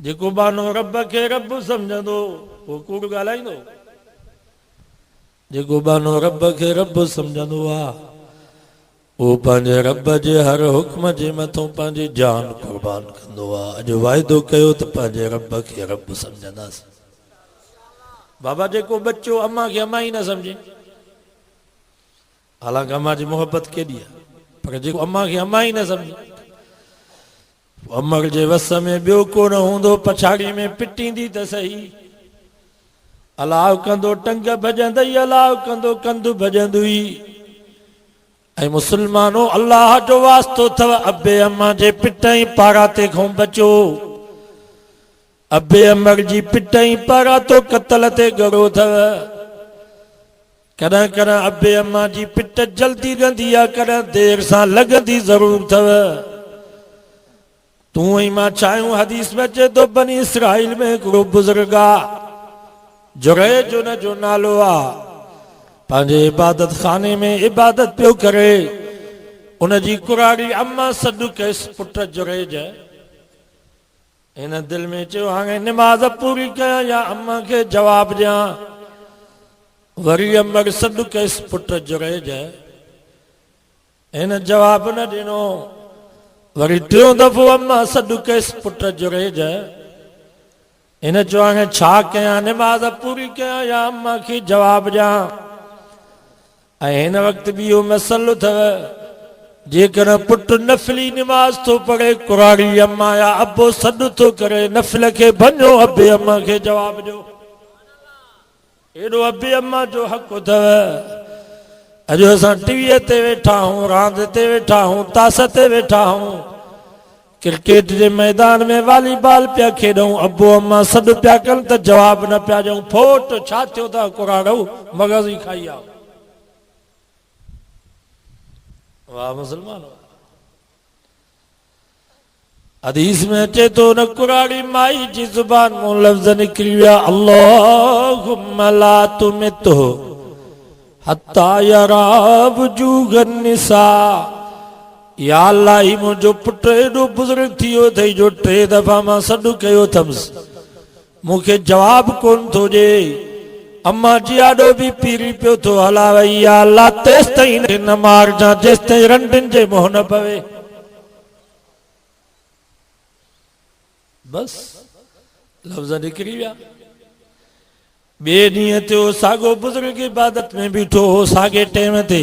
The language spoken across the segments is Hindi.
जेको बानो रब खे रब समझंदो वो कूड़ ॻाल्हाईंदो। जेको बानो रब खे रब समझंदो आहे वो पंहिंजे रब जे हर हुक्म जे मथां पंहिंजी जान कुर्बान कंदो आहे। अॼु वाइदो कयो त पंहिंजे रब खे रब समझंदासीं। बाबा जेको बच्चो अम्मा खे अम्मा ही न समझे, हालांकि अम्मा जी मोहब्बत केॾी आहे, पर जेको अम्मा खे अम्मा ही न समझे, अमर जे वस में ॿियो कोन हूंदो, पछाड़ी में पिटींदी त सही। अलाह कंदो टंग भॼंदई, अलाह कंदो कंधु भॼंदुई। ऐं मुस्लमानो अल्लाह जो वास्तो अथव, अबे अम्मा जे पिटई पारां ते खां बचो। अबे अमर जी पिटई पारां तो कतल ते गड़ो अथव। कॾहिं कॾहिं अबे अम्मा जी पिट जल्दी रहंदी आहे, कॾहिं देर सां लॻंदी ज़रूर अथव। तू ही मां चाहूं हदीस में अचे तो बनी इसराइल में हिकिड़ो बुजुर्ग आहे, जुरैज जो न जो नालो आहे। पंहिंजे इबादत खाने में इबादत पियो करे, उनजी कुराड़ी अम्मा सॾु कयसि पुट जुरैज। हिन दिलि में चयो हाणे निमाज़ पूरी कयां या अम्मा खे जवाब ॾियां। वरी अमर सॾु कयसि पुट जुरैज, हिन जवाब न ॾिनो। वरी टियों दफ़ो अम्मा सॾु कयसि पुट जुरैज, हिन चयो हाणे छा कयां, निमाज़ पूरी कयां या अम्मा खे जवाब ॾियां। ऐं हिन वक़्तु बि इहो मसइलो अथव, जेकॾहिं पुट नफ़िली निमाज़ थो पढ़े, कुराड़ी अम्मा या अबो सॾु थो करे, नफ़िल खे भञो, अबे अम्मा खे जवाब ॾियो। एॾो अबे अम्मा जो हक़ अथव। अॼु असां टीवीअ ते वेठा आहियूं, रांदि ते वेठा आहियूं, ताश ते वेठा आहियूं, क्रिकेट जे मैदान में वॉलीबॉल पिया खेॾूं, अबो अम्मा सॾु पिया कनि त जवाब न पिया ॾियूं। फोट छा थियो था कुराड़ो, मग़ज़ ई खाई आओ। वाह मुसलमान। हदीस में अचे तो न कुराड़ी माई जी ज़ुबान मूं लफ़्ज़ निकिरी विया, अल्लाहुम्मा ला तुमितहु हत्ता यरा वुजूहन निसा। या अल्लाह, ही मुंहिंजो पुटु एॾो बुज़ुर्ग थी वियो अथई जो 3 दफ़ा मां सॾु कयो अथमि, मूंखे जवाब कोन थो ॾे। अम्मा जी आॾो बि पीरी पियो थो हला वई। या अल्लाह, तेसि ताईं न मारजां जेसि ताईं रंडिन जे मुंहुं न पवे। बस लफ़्ज़ निकिरी विया। ॿिए ॾींहं थियो साॻियो बुज़ुर्ग इबादत में बीठो हो, साॻे टाइम ते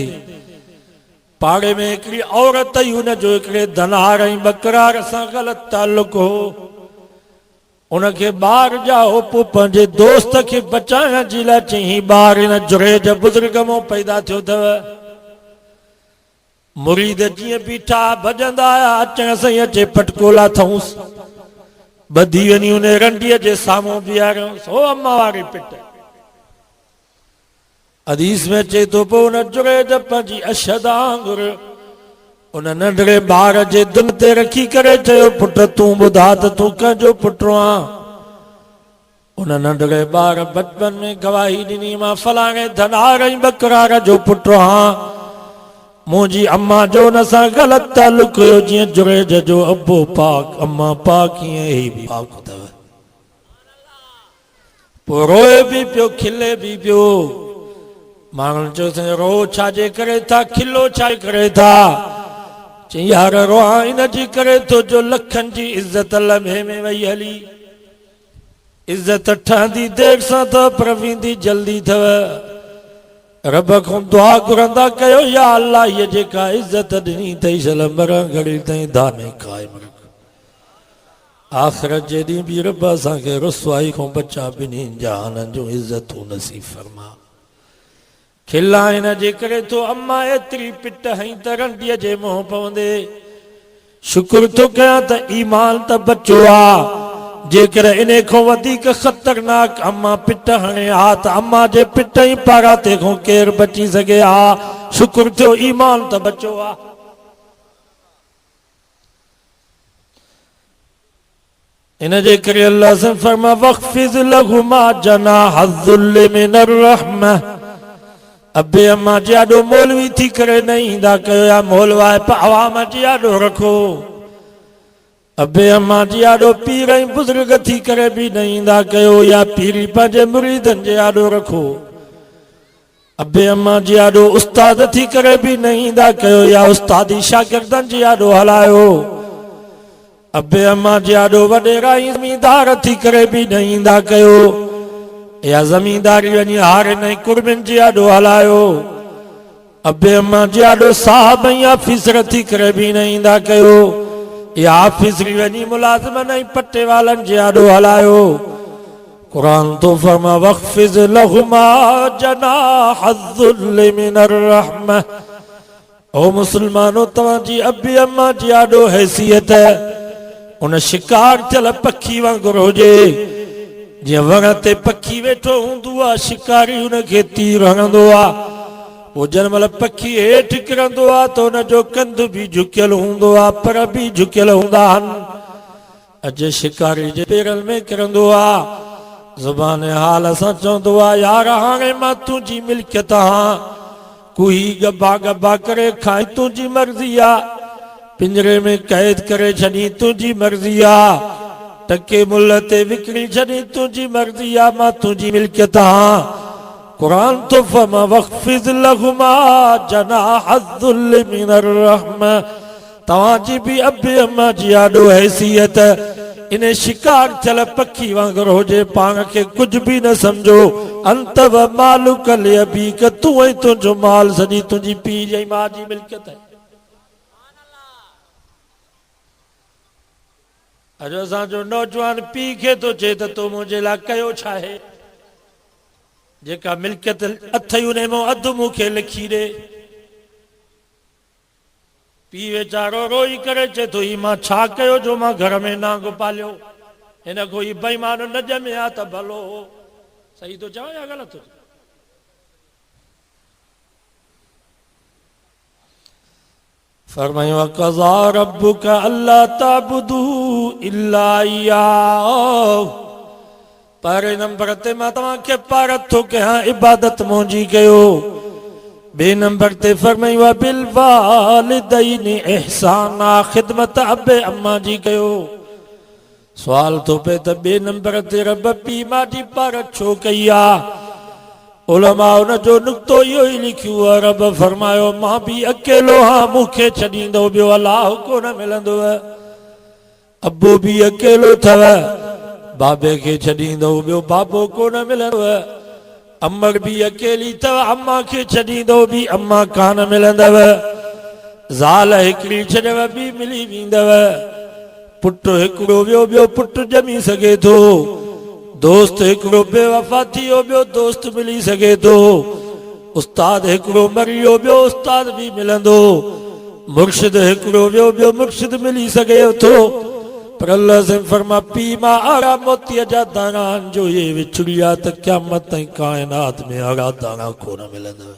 पाड़े में हिकिड़ी औरत ई, हुनजो हिकिड़े धनहार ऐं बकरार सां ग़लति तालुक हो। उनखे ॿार ॼाओ, पोइ पंहिंजे दोस्त खे बचाइण जे लाइ चई ॿार हिन जुरैज बुज़ुर्ग मां पैदा थियो अथव। मुरीद जीअं बीठा भॼंदा आया, अचण सां अचे पटकोला थऊंसि, ॿधी वञी उन रंडीअ जे साम्हूं बीहारियोसि, हो अम्मा वारी पिट। हदीस में अचे तो पोइ उन जुरैज पंहिंजी अशद आंगुर उन नंढड़े ॿार जे दिल ते रखी करे चयो, पुट तूं ॿुधा त तूं कंहिंजो पुटु आं। उन नंढड़े ॿार बचपन में गवाही ॾिनी, मां फलाणे धनहार ऐं बकरार जो पुटु आं, मुंहिंजी अम्मा जो हुन सां ग़लति तालुक हुयो, जीअं जुरैज जो अबो पाक अम्मा पाक, हीअं ही बि पाक अथव। पोइ रोए बि पियो, खिले बि पियो। माण्हुनि चयोसि रो छाजे करे था, खिलो छा करे था? चई यार रोहां इन जी करे थो जो लखनि जी इज़त लम्हे में वई हली। इज़त ठहंदी देर सां त पर वेंदी जल्दी अथव। रब खां दुआ घुरंदा कयो, या अल्लाह, हीअ जेका इज़त ॾिनी अथई मरण घड़ी ताईं दाने क़ाइम रख। आख़िरत जे ॾींहुं बि रब असांखे रुसवाई खां बचा, ॿिन्हिनि जहाननि जूं इज़तूं नसीब फरमा। खिला हिन जे करे तो अम्मा एतिरी पिट हई त रंडीअ जे मुंहुं पवंदे। शुक्र थो कयां त ईमान त बचो आहे, जेकर इन खां वधीक ख़तरनाक अम्मा पिट हणे हा त अम्मा जे पिट ई पारां ते खां केरु बची सघे हा। शुक्र थियो ईमान त बचो आहे। इन जे करे अल्लाह से फरमा, वख़्फ़िज़ लहुमा जनाह ज़ुल्लि मिनर रहमह। अबे अम्मा जी आॾो मौलवी थी करे न ईंदा कयो, या मौलवा आवाम जी आॾो रखो। अबे अम्मा जी आॾो पीर ऐं बुज़ुर्ग थी करे बि न ईंदा कयो या पीरी पंहिंजे मुरीदनि जे आॾो रखो। अबे अम्मा जी आॾो उस्ताद थी करे बि न ईंदा कयो या उस्तादी शागिर्दनि जी आॾो हलायो। अबे अम्मा जी आॾो वॾेरा ऐं ज़मींदार थी करे बि न ईंदा कयो या ज़मींदारी वञी हारिन ऐं कुर्बिन जी आॾो हलायो। अबे अम्मा जी आॾो साहब ऐं ऑफिसर थी करे बि न ईंदा कयो या ऑफिसरी वञी मुलाज़िमन ऐं पटे वालनि जे आॾो हलायो। कुरान तो फरमा वख्फिज़ लहुमा जनाहज़्ज़ुल्लि मिनर रहमह। ओ मुसलमानो तव्हांजी अबे अम्मा जी आॾो हैसियत उन शिकार थियल पखी वांगुरु हुजे। जीअं वण ते पखी वेठो हूंदो आहे शिकारी हुनखे तीर हणंदो आहे वो जनमल पखी हेठि किरंदो आहे त हुनजो कंध बि झुकियल हूंदो आहे पर बि झुकियल हूंदा आहिनि। अॼु शिकारी जे पेरनि में किरंदो आहे ज़ुबान हाल सां चवंदो आहे यार हाणे मां तुंहिंजी मिल्कियत आहियां कुही गबा गबा करे खाई तुंहिंजी मर्ज़ी आहे पिंजरे में क़ैद करे छॾी तुंहिंजी मर्ज़ी आहे टके मुल्ह ते विकिणी छॾी तुंहिंजी मर्ज़ी आहे मां तुंहिंजी मिल्कियत आहियां। कुरान तो फरमा वख्फिज़ लहुमा जनाहज़्ज़ुल्लि मिनर रहमह। तव्हांजी बि अबे अम्मा जी आॾो हैसियत इन शिकार थियल पखी वांगुरु हुजे। पाण खे कुझु बि न सम्झो अंत व मालुक लिअबीक तूं ऐं तुंहिंजो माल सॼी तुंहिंजी पीउ जी मां जी मिल्कियत आहे। अॼु असांजो नौजवान पीउ खे थो चए त तूं मुंहिंजे लाइ कयो छा आहे जेका मिल्कियत अथई उन मां अधु मूंखे लिखी ॾे। पीउ वीचारो रोई करे चए थो ही मां छा कयो जो मां घर में नांग पालियो हिन को ही बेईमान न ॼमे हा त भलो हो। सही थो चवां या ग़लति? फरमायो वक़ज़ा रब्बुक अल्ला ताबुदू इल्ला इय्याहु। पहिरें नंबर ते मां तव्हांखे पारत थो कयां इबादत मुंहिंजी कयो। ॿिए नंबर ते फरमायो बिल वालिदैनि इहसाना ख़िदमत अबे अम्मा जी कयो। सुवाल थो पए त ॿिए नंबर ते रब पीउ मां जी पारत छो कई आहे? उलमा उनजो नुक्तो इहो ई लिखियो आहे रब फरमायो मां बि अकेलो हां मूंखे छॾींदो ॿियो अलाह कोन मिलंदो। अबो बि अकेलो अथव बाबे खे छॾींदो ॿियो बाबो कोन मिलंदो। अमर बि अकेली अथव अम्मा खे छॾींदो बि अम्मा कान मिलंदव। ज़ाल हिकिड़ी छॾव बि मिली वेंदव। पुटु हिकिड़ो वियो ॿियो पुटु ॼमी सघे थो। दोस्त हिकिड़ो बेवफ़ा थी वियो ॿियो दोस्त मिली सघे थो। उस्ताद हिकिड़ो मरी वियो ॿियो उस्ताद बि मिलंदो। मुर्शिद हिकिड़ो वियो ॿियो मुर्शिद मिली सघे थो। पर अल्लाह से फरमा पीउ मां अहिड़ा मोतीअ जा दाणा जो ये विछड़ी आहे त क़यामत ताईं काइनात में अहिड़ा दाणा कोन मिलंदव।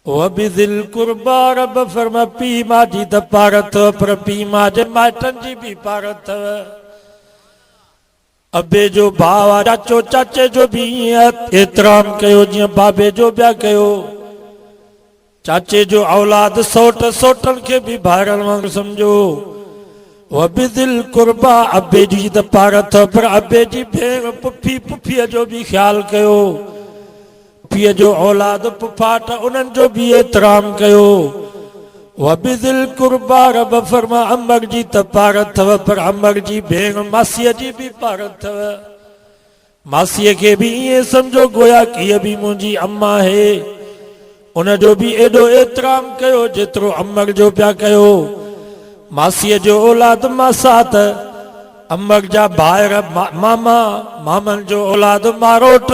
वबिज़िल कुर्बा रब फरमा पीउ मां जी त पारत अथव पर पीउ मां जे माइटनि जी बि पारत अथव। अबे जो भाउ आहे चाचो चाचे जो बि ईअं एतिराम कयो जीअं बाबे जो ॿिया कयो। चाचे जो औलाद सौट सौटनि खे बि भाइरनि वांगुरु सम्झो। वबिज़िल कुर्बा अबे जी त पारत पर अबे जी भेण पुफी पुफीअ जो बि ख़्यालु कयो। पुफीअ जो औलाद पुफाट उन्हनि जो बि एतिराम कयो। वबिज़िल कुर्बा रब फरमा अमर जी त पारत अथव पर अमर जी भेण मासीअ जी बि पारत अथव। मासीअ खे बि ईअं सम्झो गोया कि हीअ बि मुंहिंजी अम्मा आहे। उनजो बि एॾो एतिराम कयो जेतिरो अमर जो पिया कयो। मासीअ जो औलाद मासात अमर जा भाइर मामा मामनि जो औलाद मारोट।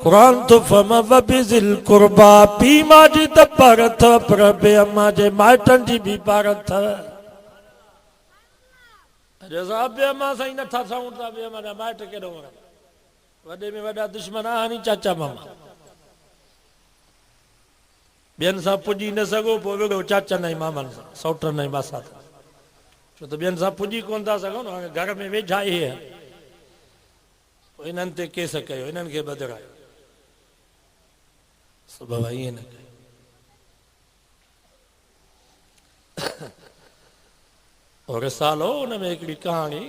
कुरान तो फरमा वबिज़िल कुर्बा पीउ मां जी त पारत पर बे अम्मा जे माइटनि जी बि पारत। असां बे अम्मा सां ई नथा सहूं था बे अम्मा जा माइट केॾो वॾे में वॾा दुश्मन आहिनि चाचा मामा। ॿियनि सां पुॼी न सघो पोइ विड़ो चाचनि ऐं मामनि सां सौटनि ऐं मासात छो त ॿियनि सां पुॼी कोन था सघूं न। हाणे घर में वेझा ई इन्हनि ते केस कयो इन्हनि खे बदिरायो बाबा ईअं न कयो। और रिसालो उन में हिकिड़ी कहाणी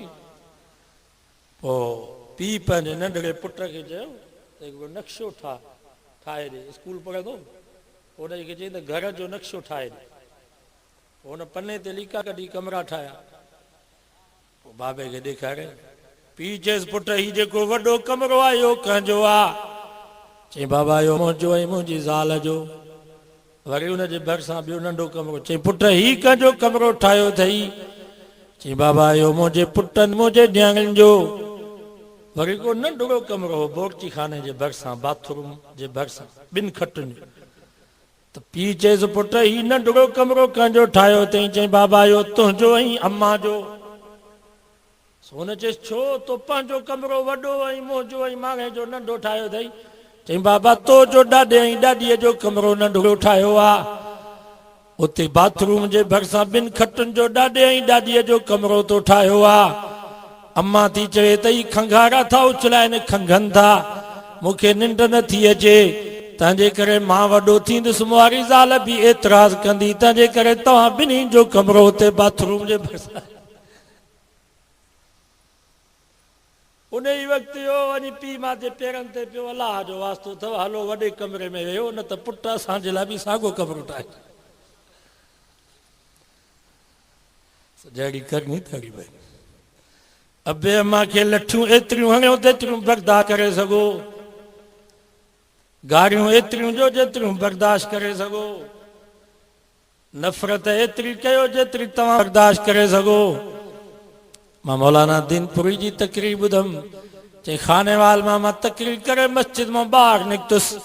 पोइ पीउ पंहिंजे नंढड़े पुट खे चयो त हिकिड़ो नक्शो ठाहे ॾे स्कूल पढ़ंदो हुनखे चई त घर जो नक्शो ठाहे ॾे हुन पने ते लीका कढी कमरा ठाहिया पोइ बाबे खे ॾेखारे पीउ चयसि पुट हीउ जेको वॾो कमरो आहे इहो कंहिंजो आहे चई बाबा इहो मुंहिंजो ऐं मुंहिंजी ज़ाल जो वरी हुनजे भरिसां ॿियो नंढो कमरो चई पुट हीउ कंहिंजो कमरो ठाहियो अथई चई बाबा इहो मुंहिंजे पुटनि मुंहिंजे न्याणियुनि जो वरी को नंढड़ो कमरो हो बोरची खाने जे भरिसां बाथरूम जे भरिसां ॿिनि खटुनि त पीउ चयसि पुट हीउ नंढड़ो कमरो कंहिंजो ठाहियो अथई चई बाबा इहो तुंहिंजो ऐं अम्मा जो हुन चयसि छो तो पंहिंजो कमरो वॾो ऐं मुंहिंजो ऐं माणे जो नंढो ठाहियो अथई चई बाबा तो जो ॾाॾे ऐं ॾाॾीअ जो कमरो नंढड़ो ठाहियो आहे उते बाथरूम जे भरिसां ॿिनि खटुनि जो ॾाॾे ऐं ॾाॾीअ जो कमरो तो ठाहियो आहे अम्मा थी चवे त ही खंघारा था उछलाइनि खंघनि था मूंखे निंड नथी अचे तंहिंजे करे मां वॾो थींदुसि मुआरी ज़ाल बि एतिराज़ कंदी तंहिंजे करे तव्हां ॿिन्हिनि जो कमरो हुते बाथरूम जे भरिसां उन ई वक़्तु इहो वञी पीउ मां जे पेरनि ते पियो अलाह जो वास्तो अथव हलो वॾे कमरे में वियो न त पुटु असांजे लाइ बि साॻियो कमरो ठाहे जहिड़ी करणी तहिड़ी भई अबे अम्मा खे लठियूं एतिरियूं हणियो तेतिरियूं बर्दाश्त करे सघो गारियूं एतिरियूं जो जेतिरियूं बर्दाश्त करे सघो नफ़रत एतिरी कयो जेतिरी तव्हां बर्दाश्त करे सघो मां मौलाना दीनपुरी जी तकरीर ॿुधमि चई खानेवाल मां तकरीर करे मस्जिद मां ॿाहिरि निकितुसि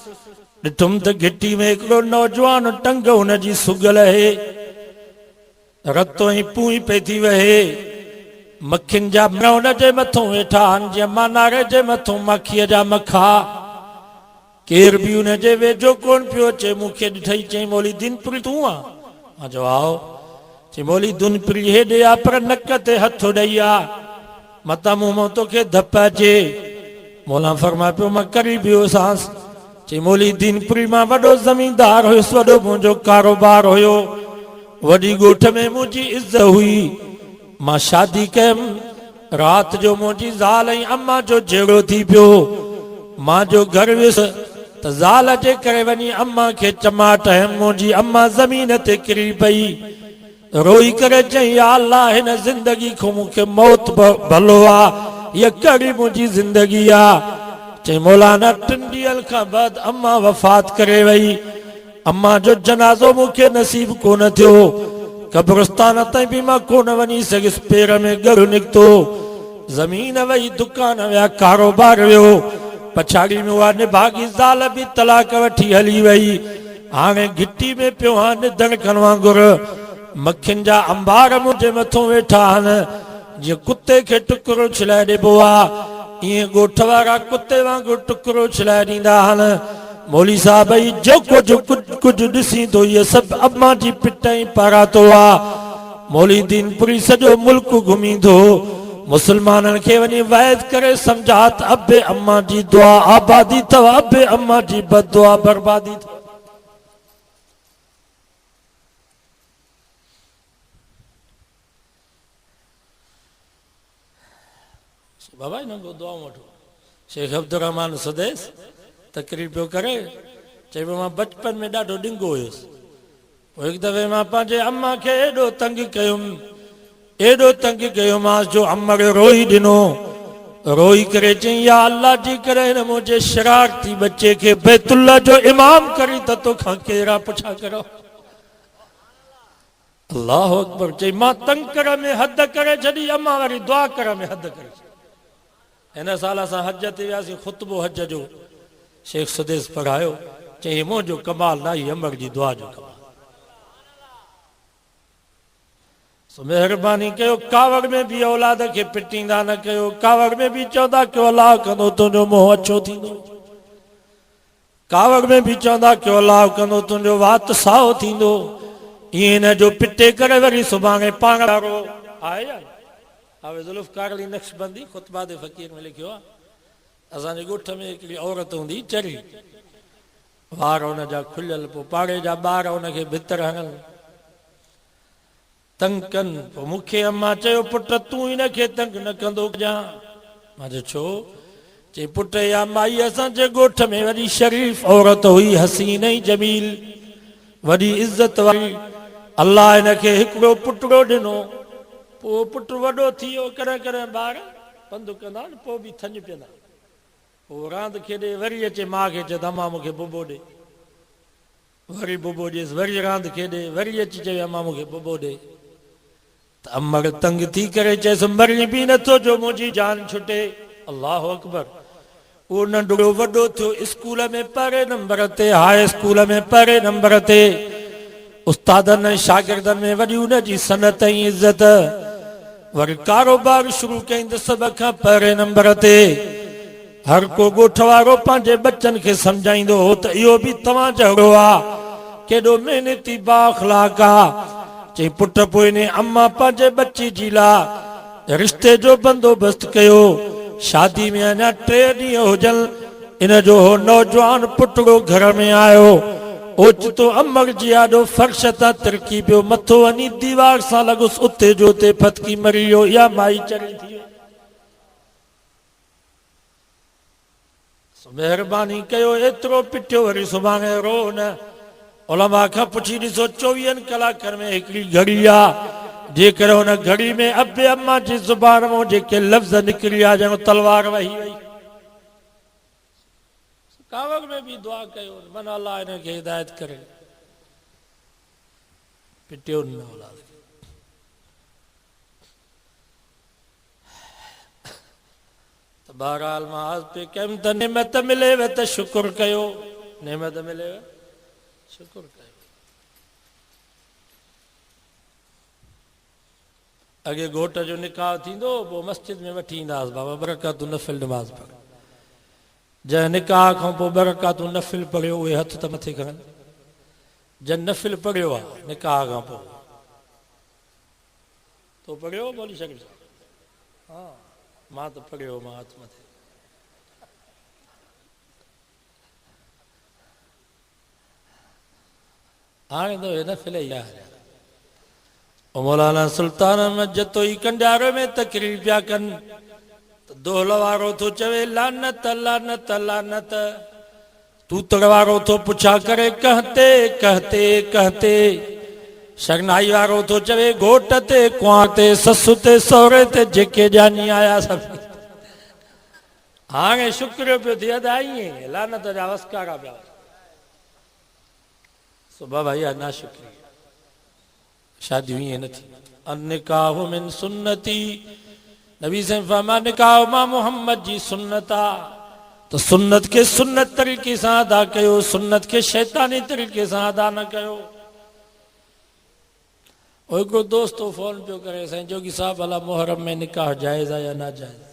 ॾिठुमि त घिटी में हिकिड़ो नौजवान टंग हुनजी सुगल आहे रतो ई पूई पई थी वहे मखियुनि जा हुन जे मथां वेठा आहिनि जीअं मानारे जे मथां माखीअ जा मखा केर बि हुन जे वेझो कोन पियो अचे मूंखे ॾिठई चई मौली दीनपुरी तूं आहे मां चयो आओ चई मौली दीनपुरी हेॾे आहे पर नक ते हथ ॾेई आहे मतां मूं मां तोखे धप अचे मौला फरमाए पियो मां करी बीहोसांसि चई मौली दीनपुरी मां वॾो ज़मीनदार हुयुसि वॾो मुंहिंजो कारोबार हुयो वॾी ॻोठ में मुंहिंजी इज़त हुई मां शादी कयमि राति जो मुंहिंजी ज़ाल ऐं अम्मा जो झेड़ो थी पियो मां जो घर वियुसि त ज़ाल जे करे वञी अम्मा खे चमाट हयमि मुंहिंजी अम्मा ज़मीन ते किरी पई रोई करे चई या अल्लाह हिन ज़िंदगी खां मूंखे मौत भलो आहे हीअ कहिड़ी मुंहिंजी ज़िंदगी आहे चई मौलाना 3 ॾींहंनि खां बाद अम्मा वफ़ात करे वई अम्मा जो जनाज़ो मूंखे नसीब कोन थियो कब्रिस्तान ताईं बि मां कोन वञी सघियुसि पेर में ॻड़ु निकितो ज़मीन वई दुकान विया कारोबार वियो पछाड़ी में उहा निभागी ज़ाल बि तलाक वठी हली वई हाणे घिटी में पियो हां निधन करण वांगुर मखियुनि जा अंबार मुंहिंजे मथां वेठा आहिनि जीअं कुते खे टुकड़ो छिलाए ॾिबो आहे ईअं ॻोठ वारा कुते वांगुरु टुकड़ो छिलाए ॾींदा आहिनि मौली साहब जो कुझु ॾिसी थो इहे सभु अम्मा जी पिट ई पारातो आहे मौली दीनपुरी सॼो मुल्क घुमींदो मुस्लमाननि खे वञी वैद करे सम्झात अबे अम्मा जी दुआ आबादी अथव अबे अम्मा जी बददुआ बर्बादी अथव बाबा हिन खां दुआऊं वठो शेख अब्दुर्रहमान सदेस तकरीर पियो करे चई मां बचपन में ॾाढो ॾिंगो हुयुसि हिकु दफ़े मां पंहिंजे अम्मा खे एॾो तंग कयोमांसि जो अम्मा खे रोई ॾिनो रोई करे चई या अल्लाह जी करे हिन मुंहिंजे शरारती बच्चे खे बैतुल्ला जो इमाम करी त तोखां कहिड़ा पुछा करो अल्लाह अकबर चई मां तंग कर में हद करे छॾी अम्मा वरी दुआ कर में हद करे हिन साल असां हज ते वियासीं ख़ुतबो हज जो शेख सदेस पढ़ायो चई मुंहिंजो कमाल न आई अमर जी दुआ जो कमाल महिरबानी कयो कावड़ में बि औलाद खे पिटींदा न कयो कावड़ में बि चवंदा कयो अलाह कंदो तुंहिंजो मोह अछो थींदो कावड़ में बि चवंदा कयो अलाह कंदो तुंहिंजो वात साओ थींदो ईअं हिन जो पिटे करे वरी सुभाणे पाण वारो आहे हावे ज़ुल्फ़कार अली नक्शबंदी ख़ुतबा दे फ़कीर में लिखियो आहे असांजे ॻोठ में हिकिड़ी औरत हूंदी चरी वार हुन जा खुलियल पोइ पाड़े जा ॿार हुनखे भितर हणनि तंग कन पोइ मूंखे अम्मा चयो पुट तूं हिनखे तंग न कंदो जा। मां चयो छो? चई पुट या माई असांजे ॻोठ में वॾी शरीफ़ औरत हुई, हसीन ऐं जमील, वॾी इज़त वारी। अल्लाह हिनखे हिकिड़ो पुटड़ो ॾिनो। पोइ पुट वॾो थी वियो, कॾहिं कॾहिं ॿार पंधु कंदा न पोइ बि थञ पीअंदा, पोइ रांदि खेॾे वरी अचे माउ खे चए त अम्मा मूंखे बुबो ॾे, वरी बुबो ॾियसि, वरी रांदि खेॾे, वरी अची चए अम्मा मूंखे बुबो ॾे। त अमर तंग थी करे चएसि मरी बि नथो जो मुंहिंजी जान छुटे। अल्लाह अकबर। उहो नंढड़ो वॾो थियो, स्कूल में पहिरें नंबर ते, हाई स्कूल में पहिरें नंबर ते, उस्तादनि ऐं शागिर्दनि में वॾी उनजी सनत ऐं इज़त। वरी कारोबार शुरू कयईं त सभ खां पहिरें नंबर ते। हर को ॻोठ वारो पंहिंजे बच्चनि खे सम्झाईंदो हो त इहो बि तव्हां जहिड़ो आहे, केॾो महिनती बाअख़लाक़ आहे। चई पुट पोइ ने अम्मा पंहिंजे बच्ची जी लाइ रिश्ते जो बंदोबस्त कयो। शादी में अञा 3 ॾींहं हुजनि, इन जो हो नौजवान पुटड़ो घर में आयो। ओचितो अमर जी आॾो फर्श तां तिरकी पियो, मथो वञी दीवार सां लॻुसि, उते जो उते फतकी मरी वियो। या माई चरी थी वियो। महिरबानी कयो, एतिरो पिटियो, वरी सुभाणे रो न। उलमा खां पुछी ॾिसो, 24 कलाकनि में हिकिड़ी घड़ी आहे, जेकर हुन घड़ी में अबे अम्मा जी ज़ुबान मां जेके लफ़्ज़ निकिरी आहे ॼण तलवार वही वई। कावड़ में भी दुआ कयो, मन अल्लाह इनखे हिदायत करे। पिटियो न औलाद खे। त बहरहाल मां आज पे कयमि त नेमत मिलेव त शुक्र कयो, नेमत मिलेव शुक्र कयो। अॻे घोट जो निकाह थींदो, पोइ मस्जिद में वठी ईंदासीं, बाबा बरकातूं नफ़िल नमाज़ पढ़। जंहिं निकाह खां पोइ बरकातूं नफ़िल पढ़ियो उहे हथ त मथे खणनि। जंहिं नफ़िल पढ़ियो आहे निकाह खां पोइ, तो पढ़ियो बोली शकील साहब? हा मां त पढ़ियो, मां हथ मथे। हाणे त हे नफ़िल ई आहे। मौलाना सुल्तान अहमद जतोई कंडारे में तकरीर पिया कनि, दोहल वारो थो चवे लानत लानत लानत, तूतड़ वारो थो पुछा करे कहते कहते कहते, शगनाई वारो थो चवे घोट ते कुंवार ते ससु ते सहुरे ते जेके ॼाणी आया सभु। हाणे शुक्र पियो थिए अदाई लानत जा वसकारा पिया। सुबह भाई ना शुक्रिया, शादी हुई है न थी। अनिकाहु मिन सुन्नती, नबी से फरमा निकाह मां मोहम्मद जी सुन्नत आ। तो सुन्नत के सुन्नत तरीके से अदा कयो, सुन्नत के शैतानी तरीके से अदा न कयो। और को दोस्तों फोन पियो करे, साईं जोगी साहब अला मुहर्रम में निकाह जायज़ है या ना जायज़?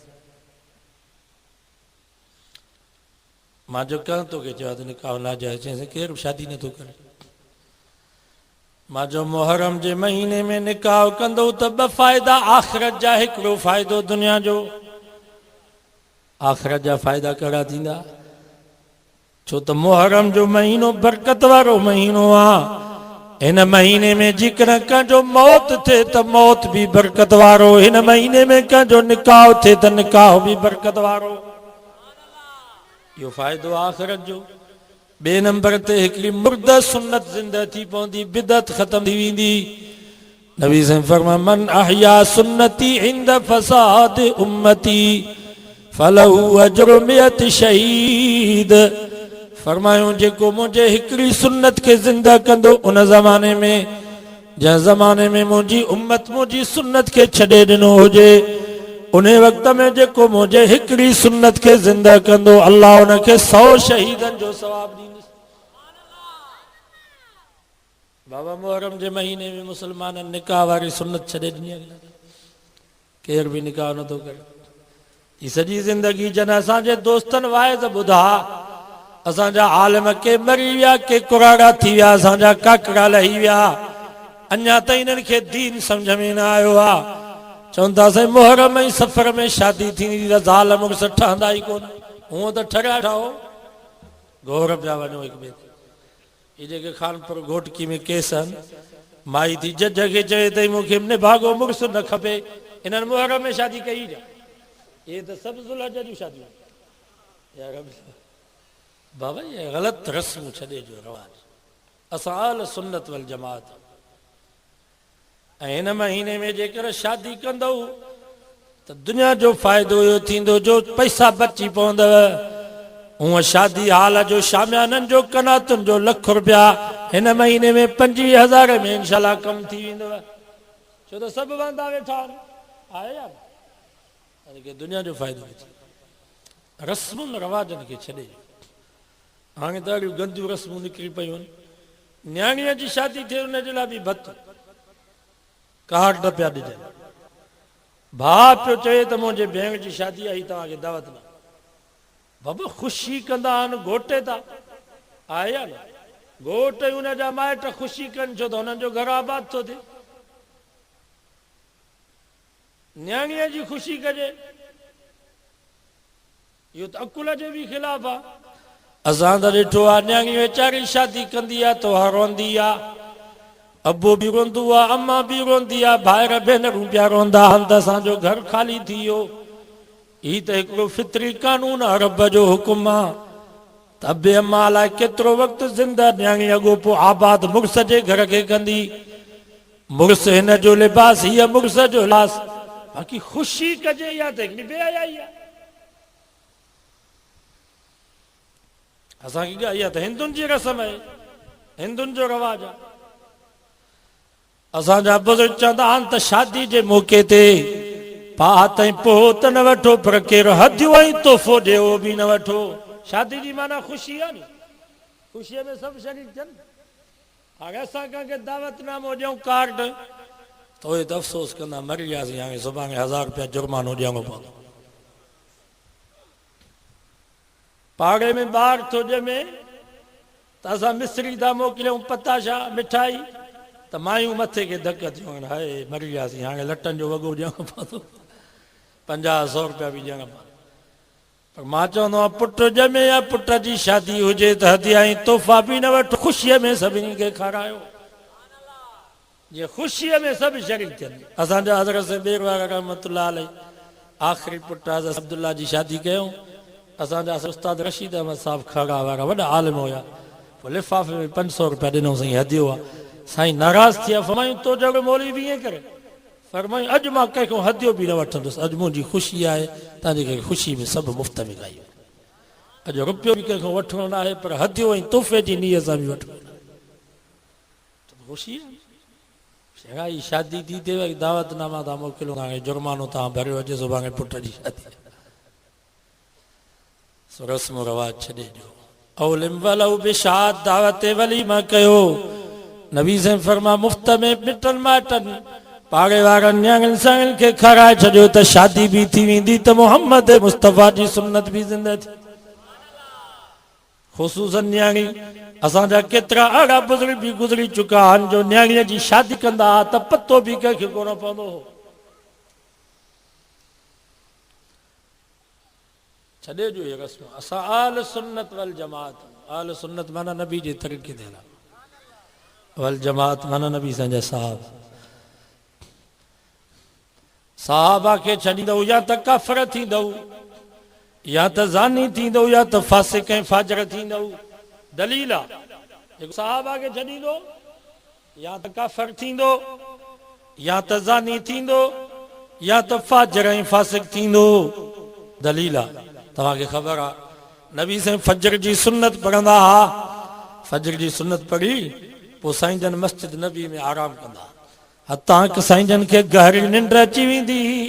मां जो कह तो के चयो त निकाह ना जायज़, चई केर शादी न तो करे। मां जो मुहर्रम जे महीने में निकाह कंदो त 2 फ़ाइदा आख़िरत जा, हिकिड़ो फ़ाइदो दुनिया जो। आख़िरत जा फ़ाइदा कहिड़ा थींदा? छो त मुहर्रम जो महीनो बरकत वारो महीनो आहे। हिन महीने में जेकर कंहिंजो मौत थिए त मौत भी बरकत वारो, हिन महीने में कंहिंजो निकाह थिए त निकाह भी बरकत वारो। इहो फ़ाइदो आख़िरत जो। बे नंबर ते हिकिड़ी मुर्दा सुन्नत ज़िंदा थी पवंदी, बिदत ख़त्म थी वेंदी। नबी से फरमा मन अहया सुन्नती इंद फसाद उम्मती फलहु अजरु मियत शहीद। फरमायो जेको मुझे हिकिड़ी सुन्नत के जिंदा कंदो उन ज़माने में, जंहिं ज़माने में मुंहिंजी उम्मत मुंहिंजी सुन्नत के छॾे ॾिनो हुजे, उन वक़्त में जेको मुझे हिकिड़ी सुन्नत के जिंदा कंदो, अल्लाह उनखे 100 शहीदनि जो सवाब ॾींदुसि। बाबा मुहर्रम जे महीने में मुसलमान निकाह वारी सुन्नत छॾे ॾिनी, केर भी निकाह नथो करे। ई सॼी ज़िंदगी जन असांजे दोस्तनि वाइज़ ॿुधा, असांजा आलिम के मरी विया, के कुराड़ा थी विया, असांजा काकड़ा लही विया, अञा ताईं इन्हनि खे दीन सम्झ में न आयो आहे। चवंदा साईं मुहर्रम ऐं सफ़र में शादी थींदी त ज़ाल मुड़ुस ठहंदा ई कोन। हूअं त ठरिया ठहो, गौर पिया वञो हिक ॿिए ते। ये जेके खानपुर घोटकी में केस आहिनि, माई थी जज खे चए तई मूंखे निभागो मुड़ुस न खपे इन्हनि मुहर्रम में शादी कई जा ये तो सब ज़ुल्हज जूं शादियूं यार बाबा ये ग़लत रस्म छॾे जो रवाज असां अहल सुन्नत वल जमात ऐं हिन महीने में जेकर शादी कंदव त दुनिया जो फ़ाइदो इहो थींदो जो पैसा बची पवंदव हूअं शादी हाल जो शामियाननि जो कनातुनि जो लख रुपया हिन महीने में 25,000 में इंशाल्लाह कम थी वेंदव छो त सभु वांदा वेठा आहिनि आहे यार अरे दुनिया जो फ़ाइदो थी रस्मुनि रवाजनि खे छॾे हाणे त अहिड़ियूं गंदियूं रस्मूं निकिरी पयूं आहिनि न्याणीअ जी शादी थिए हुन जे लाइ बि भत कार्ड पिया ॾिजनि भाउ पियो चए त मुंहिंजे भेण जी शादी आई तव्हांखे दावत न बाबा ख़ुशी कंदा आहिनि घोटे था आहे या न घोट हुन जा माइट ख़ुशी कनि छो त हुननि जो घर आबाद थो थिए न्याणीअ जी ख़ुशी कजे इहो त अकुल जे बि ख़िलाफ़ आहे असां त ॾिठो आहे न्याणी वीचारी शादी कंदी आहे त रोंदी आहे अबो बि रोंदो आहे अम्मा बि रोंदी आहे भाइर भेनरूं पिया रोंदा आहिनि त असांजो घर ख़ाली थी वियो ही त हिकिड़ो फितरी कानून आहे रब जो हुकुम आहे त अबे अम्मा लाइ केतिरो वक़्तु ज़िंदा न्याणी अॻो पोइ आबाद मुड़ुस जे घर खे कंदी मुड़ुस हिन जो लिबास हीअ मुड़ुस जो लिबास बाक़ी ख़ुशी कजे या त हिकिड़ी बेहयाई आहे असांखे इहा त हिंदुनि जी रस्म आहे हिंदुनि जो रवाज आहे असांजा बुज़ुर्ग चवंदा आहिनि त शादी जे मौक़े ते पा ताईं पोइ त न वठो पर केरु हदियूं ऐं तोहफ़ो ॾिए उहो बि न वठो शादी जी माना ख़ुशी आहे नी ख़ुशीअ में सभु शरीक थियनि हाणे असां कंहिंखे दावतनामो ॾियूं कार्ड त उहे त अफ़सोस कंदा मरी वियासीं हाणे सुभाणे 1000 रुपया जुर्मानो ॾियणो पवंदो पाड़े में ॿार थो ॼमे त असां मिस्री था मोकिलियूं पताशा मिठाई त मायूं मथे खे धक थियूं आहिनि हाय मरी वियासीं हाणे लटनि जो वॻो ॾियणो पवंदो 50-100 रुपया बि ॾियणा पवंदा पर मां चवंदो आहियां पुटु ॼमे या पुट जी शादी हुजे त हदिया ऐं तोहफ़ा बि न वठो ख़ुशीअ में सभिनी खे खारायो जीअं ख़ुशीअ में सभु शरीक थियनि असांजा हज़रत बेरवार रहमतुल्लाह अलैह आख़िरी पुटु हज़रत अब्दुल्ला जी शादी कयूं असांजा उस्ताद रशीद अहमद साहब खड़ा वारा वॾा आलिम हुया पोइ लिफ़ाफ़े में 500 रुपया ॾिनो साईं हदियो आहे साईं नाराज़ थिया फरमायूं तो जहिड़ो मौलवी बि ईअं करे फरमायूं अॼु मां कंहिंखां हदियो बि न वठंदुसि अॼु मुंहिंजी ख़ुशी आहे तव्हांजे खे ख़ुशी में सभु मुफ़्त में कई अॼु रुपयो बि कंहिंखां वठिणो न आहे पर हदियो ऐं तोहफ़े जी नीयत सां बि वठिणो न ख़ुशी आहे चङाई शादी थी थिए वरी दावतनामा तव्हां मोकिलियो हाणे जुर्मानो तव्हां भरियो अॼु सुभाणे पुट जी शादी रस्म रवाज छॾे ॾियो औलिम वलऊ बिशाद दावत वलीमा कयो नबी साईं फरमा मुफ़्त में मिटनि माइटनि पाड़े वारनि न्याणियुनि साईं खे खाराए छॾियो त शादी बि थी वेंदी त मोहम्मद मुस्तफ़ा जी सुन्नत बि ज़िंदा थी ख़ुसूसन न्याणी असांजा केतिरा अहिड़ा बुज़ुर्ग बि गुज़री चुका आहिनि जो न्याणीअ जी शादी कंदा हुआ त पतो बि कंहिंखे कोन पवंदो हो छॾे जो ये रस्म असां आल सुन्नत वल जमात आल सुन्नत माना नबी जे तरीक़े ते हलां वल जमात माना नबी संजय साहब साहबा खे छॾींदव या त काफ़िर थींदव या त ज़ानी थींदव या त फासिक ऐं फाजर थींदव दलील आहे साहबा खे छॾींदो या त काफ़िर थींदो या त ज़ानी थींदो या त फाजर ऐं फासिक थींदो दलील आहे तव्हांखे ख़बर आहे नबी साईं फजर जी सुन्नत पढ़ंदा हुआ फजर जी सुन्नत पढ़ी पोइ साईं जन मस्जिद नबी में आराम कंदा हतां हिकु साईं जन खे गहरी निंड अची वेंदी हुई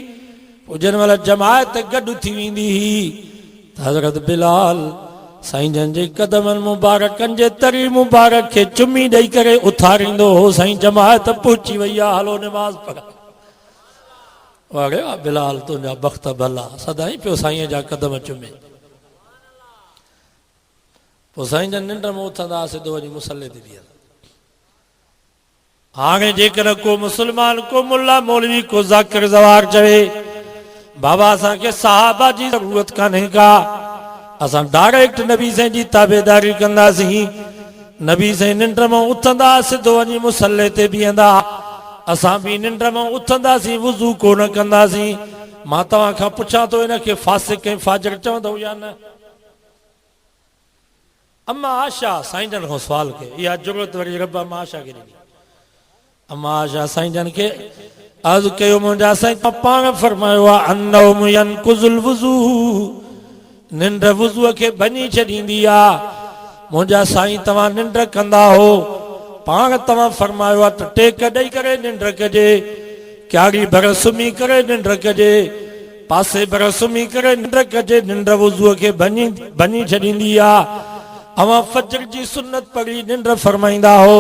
पोइ जंहिं महिल जमायत गॾु थी वेंदी हुई त हज़रत बिलाल साईं जन जे कदमनि मुबारकनि जे तरी मुबारक खे चुमी ॾेई करे उथारींदो हो साईं जमायत पहुची वई आहे हलो निमाज़ पढ़ वारे बिलाल तुंहिंजा बख़्त भला सदाईं पियो साईं जा कदम चुमे पोइ साईं जन निंड में उथंदा सिधो वञी मुसले ते बीहंदा हाणे जेकर को मुस्लमान को मुल्ला मौलवी को ज़ाकिर ज़वार चवे बाबा असांखे साहबा जी ज़रूरत कान्हे का असां डायरेक्ट नबी साईं जी ताबेदारी कंदासीं नबी से निंड में उथंदा सिधो वञी मुसल्ले ते बीहंदा असां भी निंड में उथंदासीं वुज़ू कोन कंदासीं मां तव्हां खां पुछां थो इनखे फासिक ऐं फाजिर चवंदव या न अम्मा आशा साईं जन खां सुवाल कयो इहा ज़रूरत वरी रब अम्मा आशा खे ॾिनी अम्मा आशा साईं जन खे अर्ज़ु कयो मुंहिंजा साईं पाण फरमायो आहे अन्नौम यनकुज़ुल वुज़ू निंड वुज़ूअ खे भञी छॾींदी आहे मुंहिंजा साईं तव्हां निंड कंदा हो पाण तव्हां फरमायो आहे त टेक ॾेई करे निंड कजे क्यारी भर सुम्ही करे निंड कजे पासे भर सुम्ही करे निंड कजे निंड वुज़ूअ खे भञी छॾींदी आहे अवां फजर जी सुन्नत पढ़ी निंड फरमाईंदा हो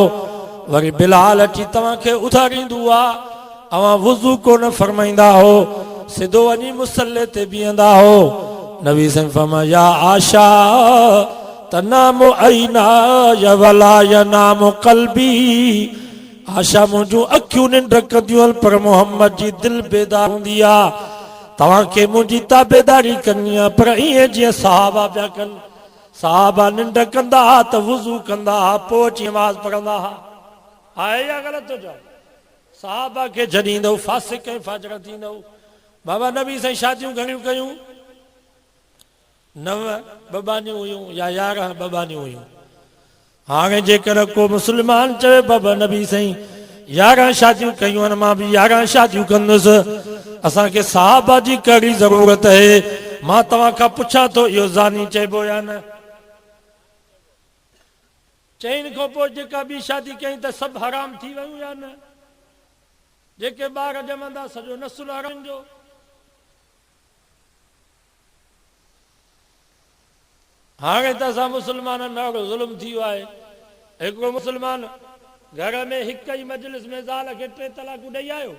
वरी बिलाल अची तव्हांखे उथारींदो आहे अवां वुज़ू कोन फरमाईंदा हो सिधो वञी मुसल्ले ते बीहंदा हो नबी साईं फरमाया या आशा तनामु ऐना या वला यनामु क़ल्बी आशा मुंहिंजूं अखियूं निंड कंदियूं पर मोहम्मद जी दिलि बेदार हूंदी आहे तव्हांखे मुंहिंजी ताबेदारी करणी आहे पर ईअं जीअं सहाबा पिया कनि सहाबा निंड कंदा त वुज़ू कंदा पोइ अची नमाज़ पढ़ंदा आहे या ग़लति थो चओ सहाबा खे छॾींदव फासिक ऐं फाजिर थींदव बाबा नबी साईं शादियूं घणियूं कयूं 9 बबानियूं हुयूं या 11 बबानियूं हुयूं हाणे जेकर को मुस्लमान चवे बाबा नबी साईं 11 शादियूं कयूं आहिनि मां बि 11 शादियूं कंदुसि असांखे सहाबा जी कहिड़ी ज़रूरत आहे मां तव्हां खां पुछां थो इहो ज़ानी चइबो या न चइनि खां पोइ जेका ॿी शादी कई त सभु हराम थी वियूं या न जेके ॿार ॼमंदा सॼो नसुल हराम जो हाणे त असां मुस्लमाननि ॾाढो ज़ुल्म थी वियो आहे हिकिड़ो मुस्लमान घर में हिक ई मजलिस में ज़ाल खे 3 तलाकूं ॾेई आयो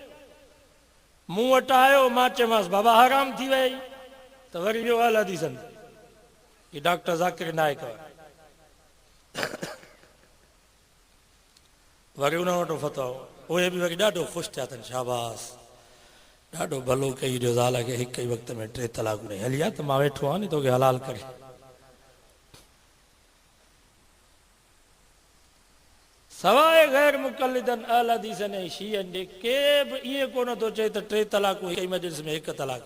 मूं वटि आयो मां चयोमांसि बाबा हराम थी वई त वरी वियो अल हदीसन ही डॉक्टर ज़ाकिर नाइक वरी उन वटि फतवा उहे बि वरी ॾाढो ख़ुशि थिया अथनि शाबाश ॾाढो भलो कई जो ज़ाल खे हिक ई वक़्त में 3 तलाकूं ॾेई हली आहे त मां वेठो आहियां नी तोखे हलाल करे सवाइ गैर मुक़लिदन अहल हदीसन ऐं शियनि जे के बि ईअं कोन थो चए त 3 तलाकूं हिक ई मजलिस में 1 तलाक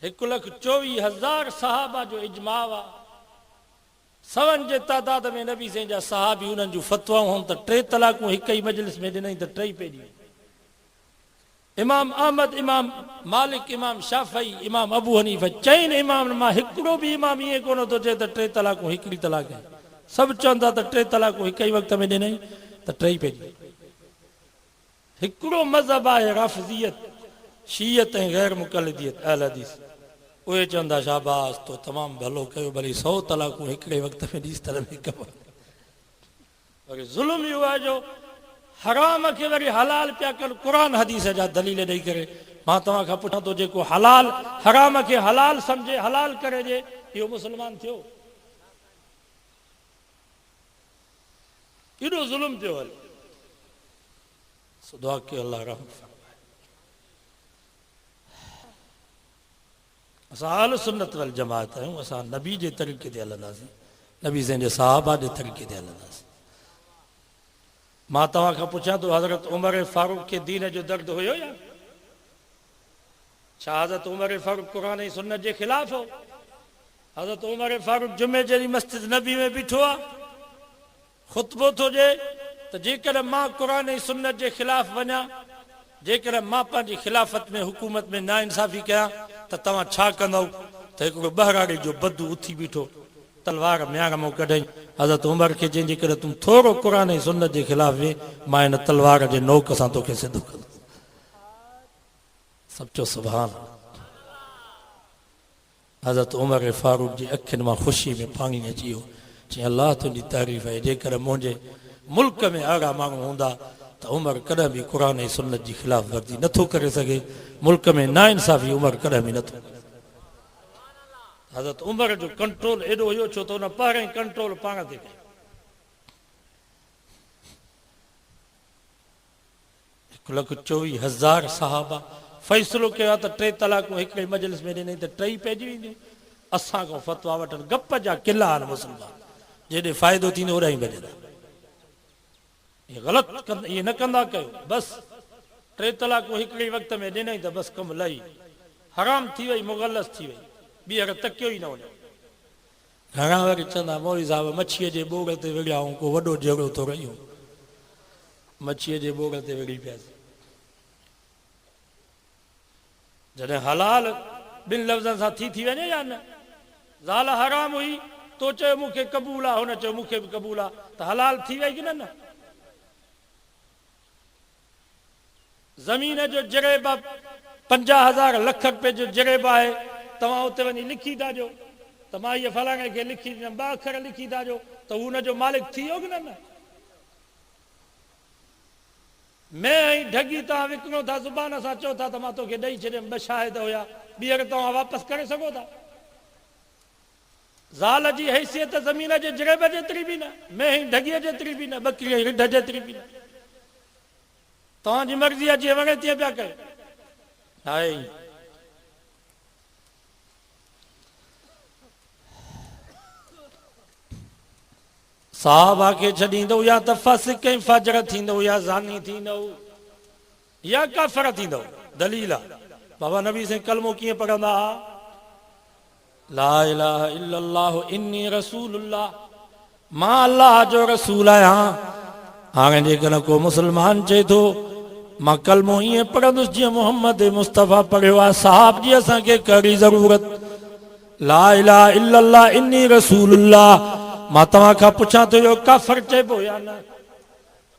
1,24,000 सहाबा जो इजमा आहे सवनि जे तादाद में नबी साईं जा सहाबी उन्हनि जूं फतवाऊं हुन त 3 तलाकूं हिक ई मजलिस में ॾिनई त 3 पेजी इमाम अहमद इमाम मालिक इमाम शाफ़ई इमाम अबू हनीफ़ा 4 इमाम मां हिकिड़ो बि इमाम ईअं कोन थो चए त 3 तलाकूं हिकिड़ी तलाक आहे सभु चवंदा त 3 तलाकूं हिक ई वक़्त में ॾिनई त 3 पेजी हिकिड़ो मज़हब आहे राफ़िज़ियत शीयत ऐं गैर मुक़लिदियत अहल हदीस उहे चवंदा शाबाश तो तमामु भलो कयो भली 100 तलाकूं हिकिड़े वक़्त में ॾिस तरह में कमु वरी ज़ुल्म इहो आहे जो हराम खे वरी हलाल पिया कनि क़ुर हदीस जा दलील ॾेई करे मां तव्हां खां पुछां थो जेको हलाल हराम खे हलाल सम्झे हलाल करे ॾे इहो मुस्लमान थियो केॾो ज़ुल्म थियो हले दुआ कयो अल्लाह रहम असां अहल सुन्नत वल जमात आहियूं असां नबी जे तरीक़े ते हलंदासीं नबी साईं जे सहाबा जे तरीक़े ते हलंदासीं मां तव्हां खां पुछां थो हज़रत उमर फारूक खे दीन जो दर्द हुयो या छा हज़रत उमर फारूक क़ुर ऐं सुन्नत जे ख़िलाफ़ हो हज़रत उमर फारूक जुमे जहिड़ी मस्जिद नबी में बीठो आहे ख़ुतबो थो ॾिए त जेकर मां क़ुर ऐं सुन्नत जे ख़िलाफ़ वञा जेकर मां पंहिंजी ख़िलाफ़त में हुकूमत में नाइंसाफ़ी कयां त तव्हां छा कंदव त हिकिड़ो बहिराड़ी जो बदू उथी बीठो तलवार म्यार मां कढई हज़रत उमर खे जंहिंजे करे तूं थोरो क़ुर ऐं सुन्नत जे ख़िलाफ़ वे मां हिन तलवार जे नोक सां तोखे सिधो कंदुमि सभु चओ सुभान हज़रत उमर फारूक जी अखियुनि मां ख़ुशी में पाणी अची वियो चई अलाह तुंहिंजी तारीफ़ आहे जेकर मुंहिंजे मुल्क में अहिड़ा माण्हू हूंदा त उमर कॾहिं बि क़ुर ऐं सुन्नत जी ख़िलाफ़ वर्ज़ी नथो करे सघे मुल्क में नाइंसाफ़ी उमर कॾहिं बि नथो हज़रत उमर जो कंट्रोल एॾो हुयो छो त हुन पहिरियों कंट्रोल पाण ते कयो 1,24,000 सहाबा फ़ैसिलो कयो आहे त 3 तलाकूं हिकिड़े मजलिस में ॾिनई त 3 पइजी वेंदियूं असां खां फतवा वठनि गप जा किला आहिनि मुस्लमान जेॾे फ़ाइदो थींदो ओॾा ई भॼंदा ये ग़लति ये न कंदा कयो बस 3 तलाक हिकिड़े वक़्त में ॾिनई त बस कमु लही हराम थी वई मुग़लस थी वई ॿीहर तकियो ई न वञे घणा वरी चवंदा मौलवी साहिब मच्छीअ जे ॿोड़ ते विढ़िया ऐं को वॾो झगड़ो थो रहियो मच्छीअ जे ॿोड़ ते विढ़ी पियासीं जॾहिं हलाल ॿिनि लफ़्ज़नि सां थी वञे या न ज़ाल हराम हुई तो चयो मूंखे क़बूल आहे हुन चयो मूंखे बि क़बूल आहे त हलाल थी वई की न ज़मीन जो जरेब 50,000 लख रुपए जो जरेब आहे तव्हां उते वञी लिखी था ॾियो त मां इहे फलाणे खे लिखी ॾिनमि 2 अखर लिखी था ॾियो त हू हुनजो मालिक थी वियो की न मैं ऐं ढगी तव्हां विकिणो था ज़ुबान सां चओ था त मां तोखे ॾेई छॾियमि 2 शाहिद हुया ॿीहर तव्हां वापसि करे सघो था ज़ाल जी हैसियत ज़मीन जे जरेब जेतिरी बि न मैं ऐं ढगीअ जेतिरी बि न बकरीअ रिढ जेतिरी बि न तव्हांजी मर्ज़ी आहे जीअं वणे तीअं पिया कयो हाय साहबा खे छॾींदो या त फासिक ऐं फाजर थींदो या ज़ानी थींदो या काफ़िर थींदो दलील आहे बाबा नबी साईं कलमो कीअं पढ़ंदा ला इलाहा इल्लल्लाह इन्नी रसूलुल्लाह मां अल्लाह जो रसूल आहियां हाणे जेकॾहिं को मुस्लमान चए थो मां कलमो ईअं पढ़ंदुसि जीअं मोहम्मद मुस्तफ़ा पढ़ियो आहे साहब जी असांखे कहिड़ी ज़रूरत ला इलाहा इल्लल्लाह इन्नी रसूलुल्लाह मां तव्हां खां पुछां थो इहो काफ़िर चइबो या न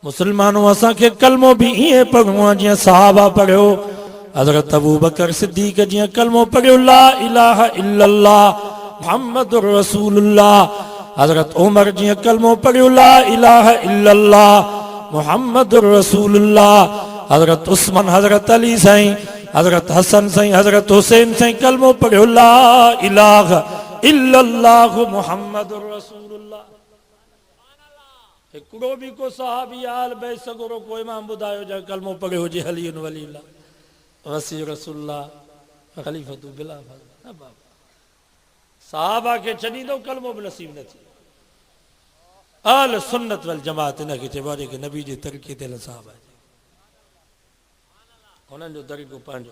मुस्लमानों असांखे कलमो बि ईअं पढ़णो आहे जीअं साहबा पढ़ियो हज़रत अबू बकर सिद्दीक़ जीअं कलमो पढ़ियो ला इलाहा इल्लल्लाह मुहम्मदुर रसूलुल्लाह हज़रत उमर जीअं कलमो पढ़ियो ला इलाहा इल्लल्लाह मुहम्मदुर रसूलुल्लाह हज़रत उस्मान हज़रत अली साईं हज़रत हसन साईं हज़रत हुसैन साईं कलमो पढ़ियो ला इलाहा इल्लल्लाह मुहम्मदुर रसूलुल्लाह हिकिड़ो बि को सहाबी आल बे सगुरो को इमाम ॿुधायो जंहिं कलमो पढ़ियो हुजे हलीन वलीला वसी रसूलुल्लाह खलीफतु बिला साहबा खे छॾींदो कलमो बि नसीब न थी आल सुन्नत वल जमात इन खे चइबो आहे जेके नबी जे तरीक़े ते हलनि साहबा हुननि जो तरीक़ो पंहिंजो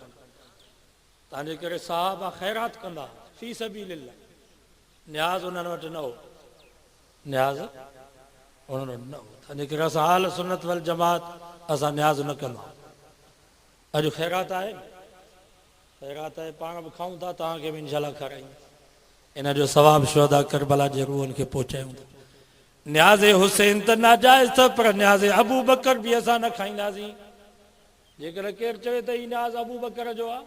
तव्हांजे करे साहबा ख़ैरात कंदा फी सबीलिल्लाह न्याज़ उन्हनि वटि न हो न्याज़ उन्हनि वटि न हो तव्हांजे करे असां आल सुन्नत वल जमात असां न्याज़ न कंदा अॼु ख़ैरात आहे पाण बि खाऊं था तव्हांखे बि इनशाला खारायूं इन जो सवाब शुहदा करबला जे रूहनि खे पहुचायूं था न्याज़े हुसैन त नाजाइज़ अथव पर न्याज़े अबू बकर बि असां न खाईंदासीं जेकॾहिं केरु चवे त ही न्याज़ अबू बकर जो आहे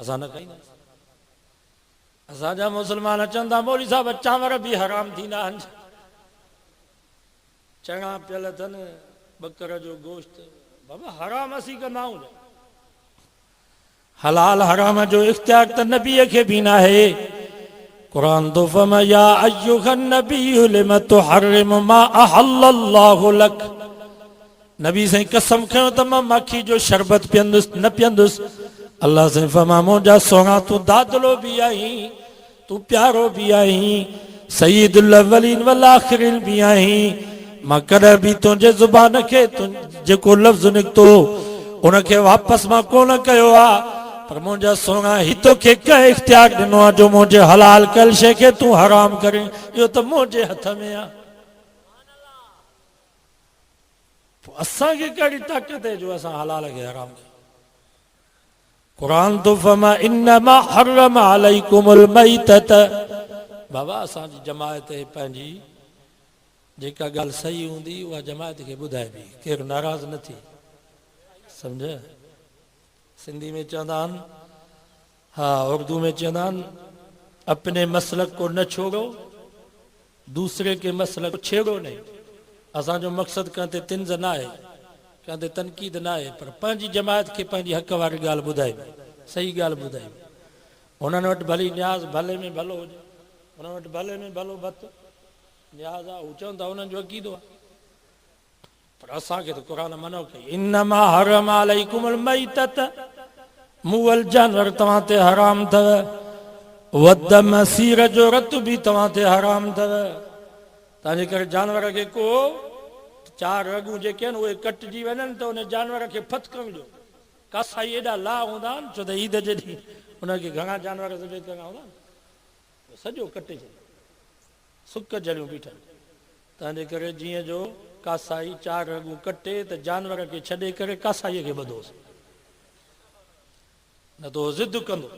असां न खाईंदासीं असांजा मुस्लमान चवंदा मौलवी साहिब चांवर बि हराम थींदा आहिनि चणा पियल अथनि बकर जो गोश्त बाबा हराम असीं कंदा आहियूं हलाल हराम जो इख्तियार त नबीअ खे बि न आहे कुरान तो फरमा या अय्युहन नबिय्यु लिम तुहर्रिमु मा अहल्लल्लाहु लक नबी साईं कसम खयो त मां माखी जो शरबत पीअंदुसि न पीअंदुसि अल्लाह साईं फरमा मुंहिंजा सोना तूं दादलो बि आहीं तूं प्यारो बि आहीं सय्यदुल अवलीन वल आखिरीन बि आहीं मां कॾहिं बि तुंहिंजे ज़ुबान खे जेको लफ़्ज़ निकितो उनखे वापसि मां कोन कयो आहे पर मुंहिंजा सोना ही तोखे कंहिं इख्तियार ॾिनो आहे जो मुंहिंजे हलाल कयल शइ खे तूं हराम करे इहो त मुंहिंजे हथ में आहे पोइ असांखे कहिड़ी ताक़त आहे जो असां हलाल खे हराम कयूं कुरान तो फरमा इन्नमा हर्रम अलैकुमुल मैतत बाबा असांजी जमायत पंहिंजी जेका ॻाल्हि सही हूंदी उहा जमायत खे ॿुधाइबी केरु नाराज़ न थी सम्झ सिंधी में चवंदा आहिनि हा उर्दू में चवंदा आहिनि अपने मसलक को न छोड़ो दूसरे के मसलक को छेड़ो नहीं असांजो मक़सदु कंहिं ते तिंज़ न आहे कंहिं ते तनक़ीद न आहे पर पंहिंजी जमायत खे पंहिंजी हक़ वारी ॻाल्हि ॿुधाइबी सही ॻाल्हि ॿुधाइबी हुननि वटि भली न्याज़ भले में भलो हुजे हुननि वटि भले में भलो भत न्याज़ आहे हू चवनि था हुननि जो अक़ीदो आहे पर असांखे त क़ुर मनो कई इन्नमा हर्रम अलैकुमुल मैतत मुअल जानवर तव्हां ते हराम अथव वदम सीर जो रत भी तव्हां ते हराम अथव। तंहिंजे करे जानवर खे को चार रगूं जेके आहिनि उहे कटिजी वञनि त उन जानवर खे फतकण ॾियो। कासाई एॾा ला हूंदा आहिनि छो त ईद जे ॾींहुं उनखे घणा जानवर सॼे चङा हूंदा आहिनि, सॼो कटे छॾे सुक जड़ियूं बीठल। तंहिंजे करे जीअं जो कासाई चार रगूं कटे त जानवर खे छॾे करे कासाईअ खे ॿधोसि, न त उहो ज़िद कंदो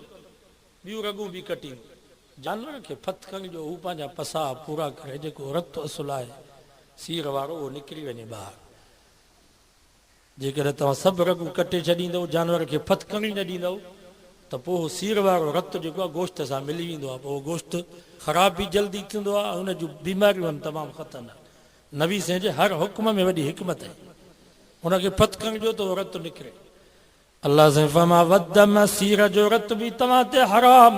ॿियूं रगूं बि कटींदो। जानवर खे फतकण जो हू पंहिंजा पसा पूरा करे जेको रत असुल आहे सीर वारो उहो निकिरी वञे ॿाहिरि। जेकॾहिं तव्हां सभु रगूं कटे छॾींदव जानवर खे फतकण ई न ॾींदव त पोइ सीर वारो रत जेको आहे गोश्त सां मिली वेंदो आहे, पोइ गोश्त ख़राब बि जल्दी थींदो आहे, हुन जूं बीमारियूं आहिनि तमामु ख़तरनाक। नबी साईं जे हर हुक्म में वॾी हिकमत आहे, हुनखे फतकण जो त उहो रत निकिरे। अल्लाह साईं फरमा वदम सीर जो रत बि तव्हां ते हराम,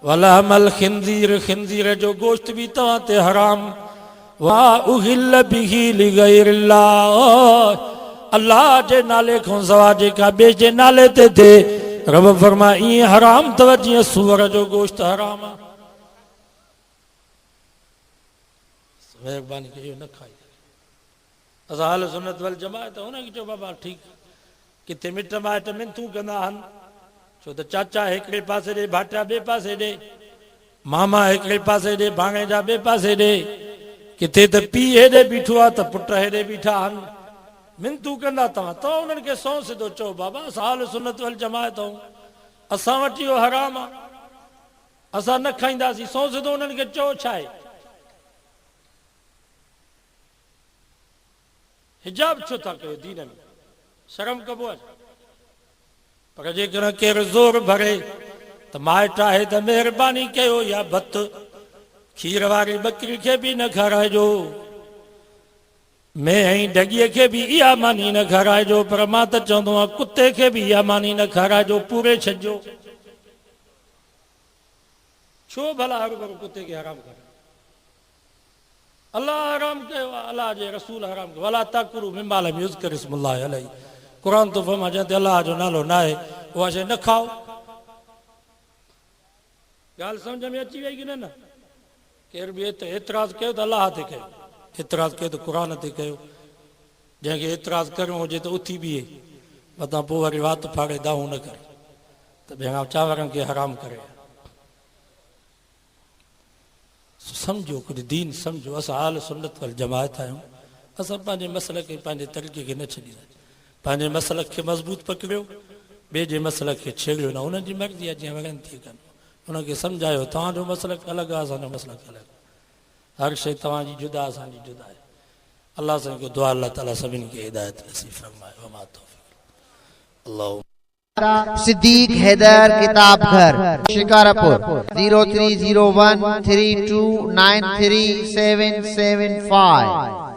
वलहमल खिंज़ीर खिंज़ीर जो गोश्त बि तव्हां ते हराम, वा उहिल बिही लिगैरिल्लाह अल्लाह जे नाले खां सवा जेका ॿिए जे नाले ते थिए रब फरमा ईअं हराम अथव जीअं सूअर जो गोश्त हराम आहे। महिरबानी कयो न खाई। असां अहल सुन्नत वल जमाअत हुनखे चयो बाबा ठीकु, किथे मिट माइट मिनतूं कंदा आहिनि छो त चाचा हिकिड़े पासे ॾे भाटिया ॿिए पासे ॾे, मामा हिकिड़े पासे ॾे भाणेजा ॿिए पासे ॾे, किथे त पीउ हेॾे बीठो आहे त पुट हेॾे बीठा आहिनि, मिनतूं कंदा तव्हां उन्हनि खे सौ सिधो चओ बाबा असां अहल सुन्नत वल जमाअत आहियूं, असां वटि इहो हराम आहे, असां न खाईंदासीं, सौ सिधो उन्हनि खे चओ। छा आहे हिजाब छो था कयो दीन में, शर्म कबो आहे। पर जेकॾहिं केरु ज़ोर भरे त माइट आहे त महिरबानी कयो या भत खीर वारी बकरी खे बि न खाराइजो, मैं ऐं ढॻीअ खे बि इहा मानी न खाराइजो, पर मां त चवंदो आहियां कुते खे बि इहा मानी न खाराइजो, पूरे छॾिजो। छो भला हर भरू कुते खे हराम करे? अल्लाह हराम कयो आहे, अल्लाह जे रसूल हराम कयो। वला ताकुलू मिम्मा लम युज़कर इस्मुल्लाह अलैहि, क़ुर तो फरमा जंहिं ते अल्लाह जो नालो न आहे उहा शइ न खाओ। ॻाल्हि सम्झ में अची वई की न? केर बि एतिराज़ कयो त अल्लाह ते कयो, एतिराज़ कयो त क़ुर ते कयो। जंहिंखे एतिराज़ करिणो हुजे त उथी बीहे, मथां पोइ वरी वात फाड़े दाहूं न करे त ॿिया चांवरनि खे हराम करे। सम्झो कुझु दीन सम्झो। असां अहल सुन्नत वल जमाअत आहियूं, असां पंहिंजे मसइले खे पंहिंजे तरीक़े खे न छॾींदा, पंहिंजे मसइलक खे मज़बूत पकड़ियो, ॿिए जे मसइलक खे छेड़ियो न। उन्हनि जी मर्ज़ी आहे जीअं वॻनि थी कनि, उनखे सम्झायो तव्हांजो मसइलक अलॻि आहे, असांजो मसइलक अलॻि, हर शइ तव्हांजी जुदा असांजी जुदा आहे। अल्लाह साईं को दुआ अल्लाह ताला सभिनी खे हिदायत नसीब फरमाए। वमा तौफीक अल्लाह। सिद्दीक हैदर किताब घर शिकारपुर 030132933775।